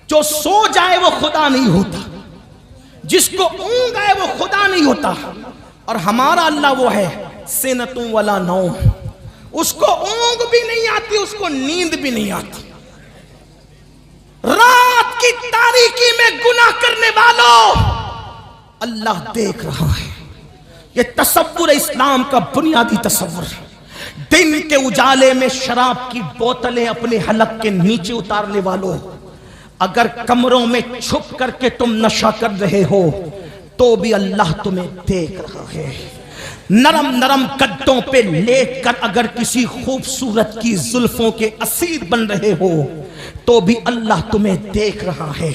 جو سو جائے وہ خدا نہیں ہوتا، جس کو اونگ آئے وہ خدا نہیں ہوتا. اور ہمارا اللہ وہ ہے سنتوں ولا نوم، اس کو اونگ بھی نہیں آتی، اس کو نیند بھی نہیں آتی. رات کی تاریکی میں گناہ کرنے والوں اللہ دیکھ رہا ہے. یہ تصور اسلام کا بنیادی تصور. دن کے اجالے میں شراب کی بوتلیں اپنے حلق کے نیچے اتارنے والوں، اگر کمروں میں چھپ کر کے تم نشہ کر رہے ہو تو بھی اللہ تمہیں دیکھ رہا ہے. نرم نرم قدوں پہ لیٹ کر اگر کسی خوبصورت کی زلفوں کے اسیر بن رہے ہو تو بھی اللہ تمہیں دیکھ رہا ہے.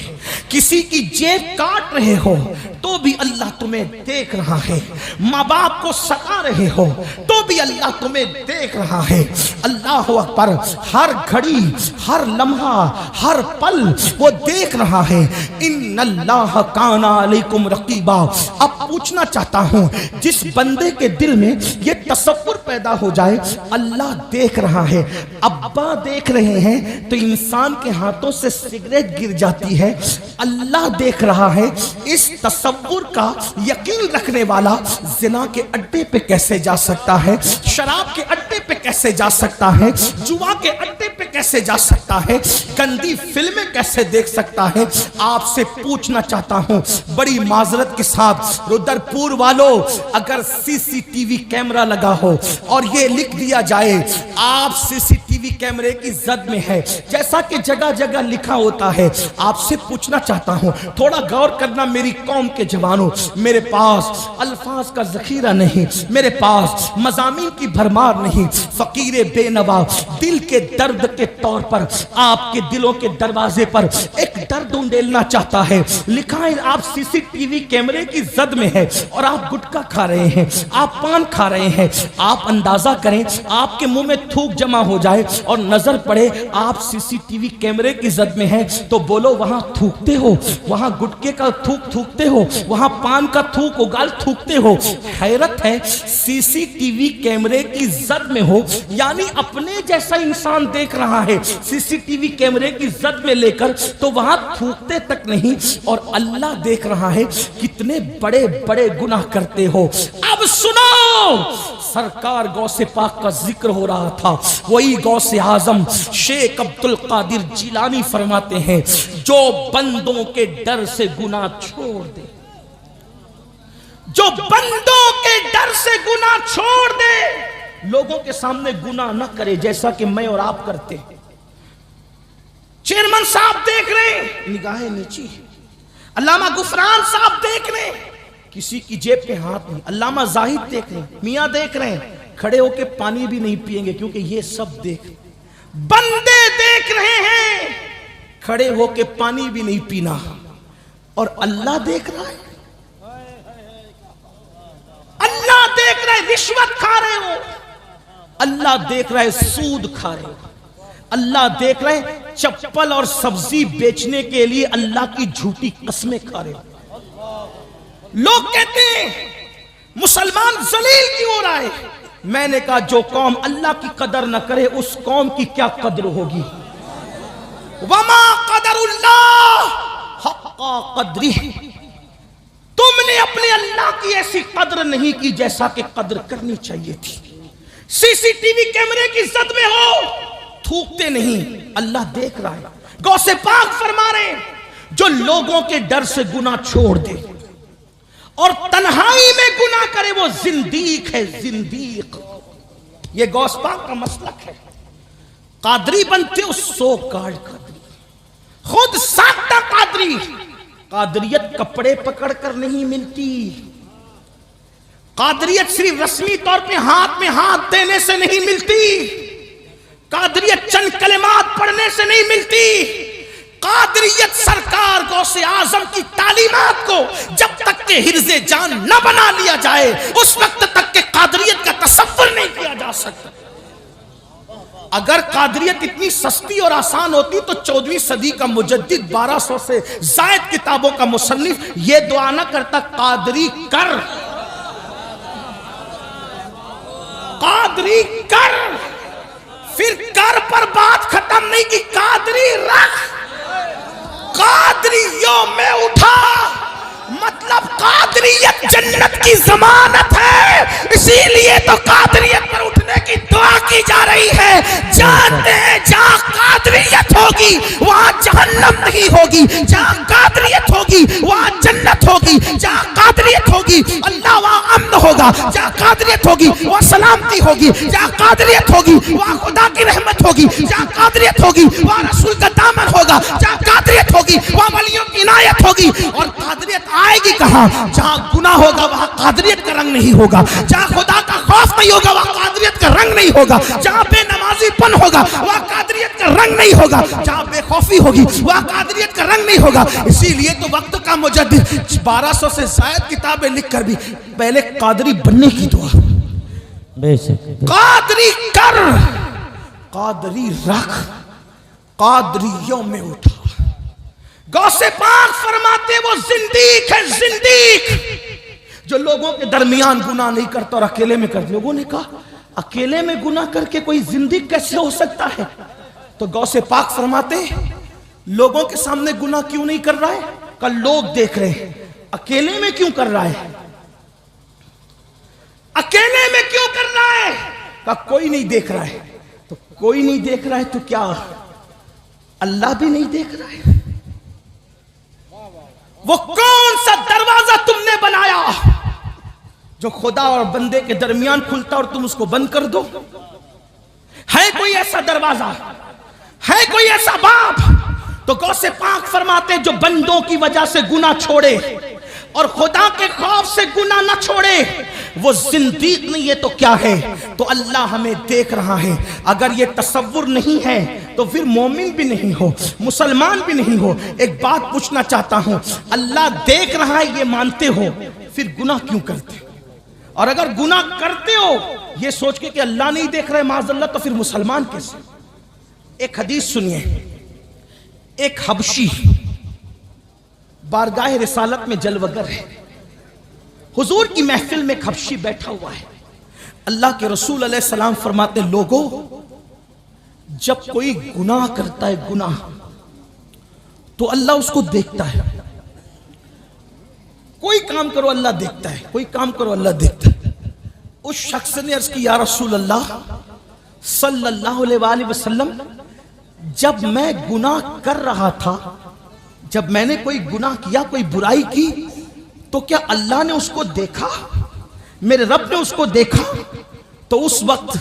کسی کی جیب کاٹ رہے ہو تو بھی اللہ تمہیں دیکھ رہا ہے. ماں باپ کو ستا رہے ہو تو بھی اللہ تمہیں دیکھ رہا ہے. اللہ اکبر. ہر گھڑی، ہر لمحہ، ہر پل وہ دیکھ رہا ہے. ان اللہ کان علیکم رقیبا. اب پوچھنا چاہتا ہوں، جس بندے کے دل میں یہ تصور پیدا ہو جائے اللہ دیکھ رہا ہے، ابا دیکھ رہے ہیں تو انسان کے ہاتھوں سے سگریٹ گر جاتی ہے، اللہ دیکھ رہا ہے، اس تصور کا یقین رکھنے والا زنا کے اڈے پہ کیسے جا سکتا ہے، شراب کے اڈے پہ کیسے جا سکتا ہے، جوا کے اڈے پہ کیسے جا سکتا ہے، گندی فلمیں کیسے دیکھ سکتا ہے؟ آپ سے پوچھنا چاہتا ہوں بڑی معذرت کے ساتھ، رودرپور والوں، اگر سی سی ٹی وی کیمرہ لگا ہو اور یہ لکھ دیا جائے آپ سی سی ٹی وی کیمرے کی زد میں ہے، جیسا کہ جگہ جگہ لکھا ہوتا ہے، آپ سے پوچھنا چاہتا ہوں تھوڑا غور کرنا میری قوم کے جوانوں، میرے پاس الفاظ کا ذخیرہ نہیں، میرے پاس مضامین کی بھرمار نہیں، فقیر بے نوا دل کے درد کے طور پر آپ کے دلوں کے دروازے پر ایک درد انڈیلنا چاہتا ہے. لکھا ہے آپ سی سی ٹی وی کیمرے کی زد میں ہے اور آپ گٹکا کھا رہے ہیں، آپ پان کھا رہے ہیں. آپ اندازہ کریں آپ کے منہ میں تھوک جمع ہو جائے اور نظر پڑے آپ سی سی ٹی وی کیمرے کی زد میں ہیں تو بولو وہاں تھوکتے ہو، وہاں گٹکے کا تھوک تھوکتے ہو، وہاں پان کا تھوک اگال تھوکتے ہو. حیرت ہے سی سی ٹی وی کیمرے کی زد میں ہو، یعنی اپنے جیسا انسان دیکھ رہا ہے سی سی ٹی وی کیمرے کی زد میں لے کر، تو وہاں تھوکتے تک نہیں، اور اللہ دیکھ رہا ہے کتنے بڑے بڑے گناہ کرتے ہو. اب سنو، سرکار غوث پاک کا ذکر ہو رہا تھا، وہی غوث اعظم شیخ عبد القادر جیلانی فرماتے ہیں جو بندوں کے ڈر سے گناہ چھوڑ دے، جو بندوں کے ڈر سے گناہ چھوڑ دے، لوگوں کے سامنے گناہ نہ کرے جیسا کہ میں اور آپ کرتے. چیئرمین صاحب دیکھ رہے ہیں نگاہیں نیچی، علامہ غفران صاحب دیکھ رہے ہیں کسی کی جیب کے ہاتھ نہیں، علامہ زاہد دیکھ رہے ہیں، میاں دیکھ رہے ہیں، کھڑے ہو کے پانی بھی نہیں پیئیں گے کیونکہ یہ سب دیکھ رہے. بندے دیکھ رہے ہیں کھڑے ہو کے پانی بھی نہیں پینا، اور اللہ دیکھ رہا ہے، اللہ دیکھ رہا ہے رشوت کھا رہے ہو، اللہ دیکھ رہا ہے سود کھا رہے ہو، اللہ دیکھ رہے ہیں چپل اور سبزی بیچنے کے لیے اللہ کی جھوٹی قسمیں کھا رہے ہو. لوگ کہتے ہیں مسلمان ذلیل کیوں ہو رہا ہے؟ میں نے کہا جو قوم اللہ کی قدر نہ کرے اس قوم کی کیا قدر ہوگی. وما قدر اللہ حق قدرہ، تم نے اپنے اللہ کی ایسی قدر نہیں کی جیسا کہ قدر کرنی چاہیے تھی. سی سی ٹی وی کیمرے کی زد میں ہو، تھوکتے نہیں، اللہ دیکھ رہا ہے. غوث پاک فرما رہے ہیں جو لوگوں کے ڈر سے گناہ چھوڑ دے اور تنہائی میں گناہ کرے وہ زندیق ہے، زندیق. یہ غوث پاک کا مسلک ہے. قادری بنتے ہو سو کارڈ قادری، خود ساختہ قادری. قادریت کپڑے پکڑ کر نہیں ملتی، قادریت صرف رسمی طور پہ ہاتھ میں ہاتھ دینے سے نہیں ملتی، قادریت چند کلمات پڑھنے سے نہیں ملتی. قادریت سرکار غوث اعظم کی تعلیمات کو جب تک کہ حرز جان نہ بنا لیا جائے اس وقت تک کہ قادریت کا تصور نہیں کیا جا سکتا. اگر قادریت اتنی سستی اور آسان ہوتی تو 14ویں صدی کا مجدد 1200 سے زائد کتابوں کا مصنف یہ دعا نہ کرتا قادری کر، قادری کر. پھر کر پر بات ختم نہیں کی، قادری رکھ، قادریت جنت کی ضمانت ہے، اسی لیے تو قادریت پر اٹھنے کی دعا کی جا رہی ہے۔ جانتے ہیں جہاں قادریت ہوگی وہاں جہنم نہیں ہوگی، جہاں قادریت ہوگی وہاں جنت ہوگی، جہاں قادریت ہوگی اللہ وہاں امن ہوگا، جہاں قادریت ہوگی وہاں سلامتی ہوگی، جہاں قادریت ہوگی وہاں خدا کی رحمت ہوگی، جہاں قادریت ہوگی وہاں رسول کا دامن ہوگا، جہاں قادریت ہوگی وہاں ولیوں کی عنایت ہوگی۔ اور قادریت آئے گی کہاں؟ جہاں گناہ ہوگا وہاں قادریت کا رنگ نہیں ہوگا، جہاں خدا کا خوف نہیں ہوگا وہاں قادریت کا رنگ نہیں ہوگا، جہاں بے نمازی پن ہوگا وہاں قادریت کا رنگ نہیں ہوگا، جہاں بے خوفی ہوگی وہاں قادریت کا رنگ نہیں ہوگا۔ اسی لیے تو وقت کا مجدد 1200 سے زائد کتابیں لکھ کر بھی پہلے قادری بننے کی دعا، بے شک قادری کر، قادری رکھ، قادریوں میں اٹھا۔ غوث پاک فرماتے وہ زندیق ہے، زندیق جو لوگوں کے درمیان گناہ نہیں کرتا اور اکیلے میں کرتا۔ لوگوں نے کہا اکیلے میں گناہ کر کے کوئی زندیق کیسے ہو سکتا ہے؟ تو غوث پاک فرماتے لوگوں کے سامنے گناہ کیوں نہیں کر رہا ہے؟ کہ لوگ دیکھ رہے ہیں۔ اکیلے میں کیوں کر رہا ہے؟ اکیلے میں کیوں کر رہا ہے؟ کہ کوئی نہیں دیکھ رہا ہے۔ تو کوئی نہیں دیکھ رہا ہے تو کیا اللہ بھی نہیں دیکھ رہا ہے؟ وہ کون سا دروازہ تم نے بنایا جو خدا اور بندے کے درمیان کھلتا اور تم اس کو بند کر دو؟ ہے کوئی ایسا دروازہ؟ ہے کوئی ایسا باب؟ تو غوث پاک فرماتے جو بندوں کی وجہ سے گناہ چھوڑے اور خدا کے خوف سے گناہ نہ چھوڑے وہ زندیق نہیں ہے تو کیا ہے؟ تو اللہ ہمیں دیکھ رہا ہے۔ اگر یہ تصور نہیں ہے تو پھر مومن بھی نہیں ہو، مسلمان بھی نہیں ہو۔ ایک بات پوچھنا چاہتا ہوں، اللہ دیکھ رہا ہے یہ مانتے ہو پھر گناہ کیوں کرتے ہو؟ اور اگر گناہ کرتے ہو یہ سوچ کے کہ اللہ نہیں دیکھ رہے معاذ اللہ تو پھر مسلمان کیسے؟ ایک حدیث سنیے، ایک حبشی بارگاہ رسالت میں جلوگر ہے، حضور کی محفل میں ایک حبشی بیٹھا ہوا ہے۔ اللہ کے رسول علیہ السلام فرماتے لوگوں جب کوئی گناہ کرتا ہے گناہ تو اللہ اس کو دیکھتا ہے۔ کوئی کام کرو اللہ دیکھتا ہے، کوئی کام کرو اللہ دیکھتا ہے۔ اس شخص نے عرض کی یا رسول اللہ صلی اللہ علیہ وآلہ وسلم جب میں گناہ کر رہا تھا، جب میں نے کوئی گناہ کیا، کوئی برائی کی تو کیا اللہ نے اس کو دیکھا؟ میرے رب نے اس کو دیکھا؟ تو اس وقت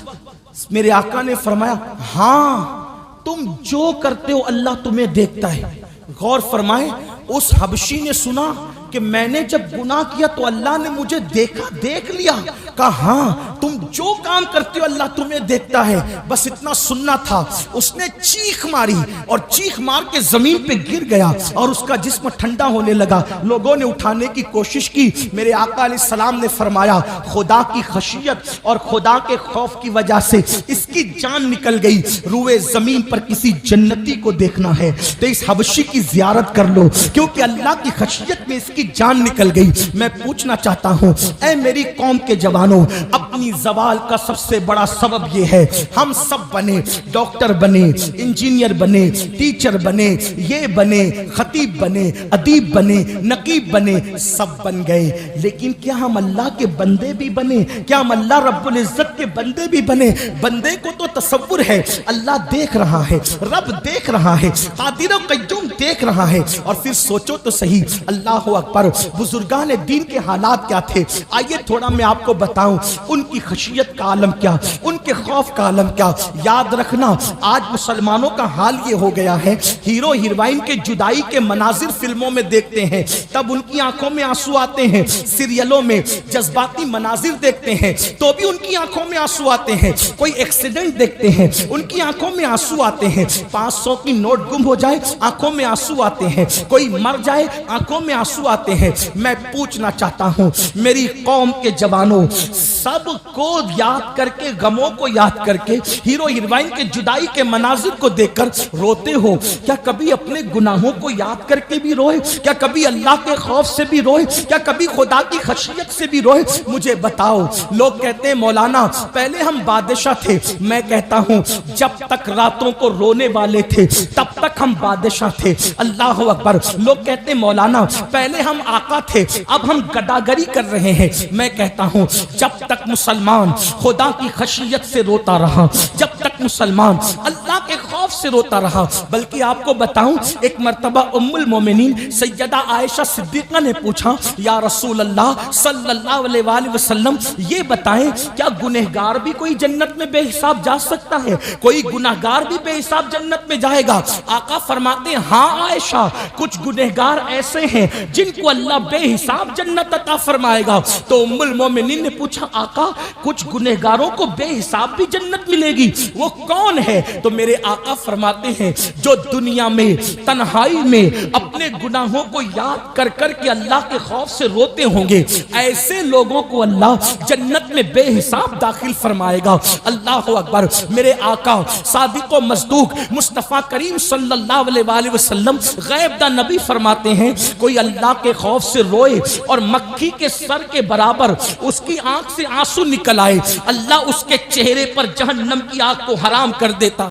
میرے آقا نے فرمایا ہاں تم جو کرتے ہو اللہ تمہیں دیکھتا ہے۔ غور فرمائیں اس حبشی نے سنا کہ میں نے جب گناہ کیا تو اللہ نے مجھے دیکھا، دیکھ لیا، کہا ہاں تم جو کام کرتے ہو اللہ تمہیں دیکھتا ہے۔ بس اتنا سننا تھا، اس نے چیخ ماری اور چیخ مار کے زمین پہ گر گیا اور اس کا جسم ٹھنڈا ہونے لگا۔ لوگوں نے اٹھانے کی کوشش کی، میرے آقا علیہ السلام نے فرمایا خدا کی خشیت اور خدا کے خوف کی وجہ سے اس کی جان نکل گئی، روئے زمین پر کسی جنتی کو دیکھنا ہے تو اس حبشی کی زیارت کر لو کیونکہ اللہ کی خشیت میں اس کی جان نکل گئی۔ میں پوچھنا چاہتا ہوں اے میری قوم کے جوانوں، اپنی زوال کا سب سے بڑا سبب یہ ہے ہم سب بنے، ڈاکٹر بنے، انجینئر بنے، ٹیچر بنے، یہ بنے، خطیب بنے، ادیب بنے، نقیب بنے، سب بن گئے، لیکن کیا ہم اللہ کے بندے بھی بنے؟ کیا ہم اللہ رب العزت کے بندے بھی بنے؟ بندے کو تو تصور ہے اللہ دیکھ رہا ہے، رب دیکھ رہا ہے، قادر و قیوم دیکھ رہا ہے۔ اور پھر سوچو تو صحیح، اللہ اکبر، بزرگان دین کے حالات کیا تھے؟ آئیے تھوڑا میں آپ کو بتاؤں ان کی خشیت کا عالم کیا، ان کے خوف کا عالم کیا۔ یاد رکھنا آج مسلمانوں کا حال یہ ہو گیا ہے، ہیرو ہیروئن کے جدائی کے مناظر فلموں میں دیکھتے ہیں تب ان کی آنکھوں میں آنسو آتے ہیں، سیریلوں میں جذباتی مناظر دیکھتے ہیں تو بھی ان کی آنکھوں میں آنسو آتے ہیں، کوئی ایکسیڈنٹ دیکھتے ہیں ان کی آنکھوں میں آنسو آتے ہیں، 500 کی نوٹ گم ہو جائے آنکھوں میں آنسو آتے ہیں، کوئی مر جائے آنکھوں میں آنسو آتے ہیں۔ میں پوچھنا چاہتا ہوں میری قوم کے جوانوں، سب کو یاد کر کے, غموں کو یاد کر کے, ہیرو ہیروئن کے جدائی کے مناظر کو دیکھ کر روتے ہو؟ کیا کبھی اپنے گناہوں کو یاد کر کے بھی روئے؟ کیا کبھی اللہ کے خوف سے بھی روئے؟ کیا کبھی خدا کی خشیت سے بھی روئے؟ مجھے بتاؤ. لوگ کہتے ہیں مولانا پہلے ہم بادشاہ تھے. میں کہتا ہوں جب تک راتوں کو رونے والے تھے تب تک ہم بادشاہ تھے. اللہ اکبر. لوگ کہتے ہیں مولانا پہلے ہم آقا تھے اب ہم گداگری کر رہے ہیں. میں کہتا ہوں جب تک مسلمان خدا کی خشیت سے روتا رہا, جب تک مسلمان اللہ کے خوف سے روتا رہا. بلکہ آپ کو بتاؤں, ایک مرتبہ ام المومنین سیدہ عائشہ صدیقہ نے پوچھا یا رسول اللہ صلی اللہ علیہ وآلہ وسلم یہ بتائیں کیا گنہگار بھی کوئی جنت میں بے حساب جا سکتا ہے؟ کوئی گنہگار بھی بے حساب جنت میں جائے گا؟ آقا فرماتے ہیں ہاں عائشہ, کچھ گنہگار ایسے ہیں جن کو اللہ بے حساب جنت عطا فرمائے گا. تو ام المومنین نے پوچھا آقا کچھ گنہگاروں کو بے حساب بھی جنت ملے گی, وہ کون ہے؟ تو میرے آقا فرماتے ہیں جو دنیا میں تنہائی میں اپنے گناہوں کو یاد کر کر کے اللہ کے خوف سے روتے ہوں گے, ایسے لوگوں کو اللہ جنت میں بے حساب داخل فرمائے گا. اللہ اکبر. میرے آقا صادق و مصدوق مصطفیٰ کریم صلی اللہ علیہ وآلہ وسلم غیب دا نبی فرماتے ہیں کوئی اللہ کے خوف سے روئے اور مکھی کے سر کے برابر اس کی آنکھ سے آنسو نکل آئے, اللہ اس کے چہرے پر جہنم کی آگ کو حرام کر دیتا.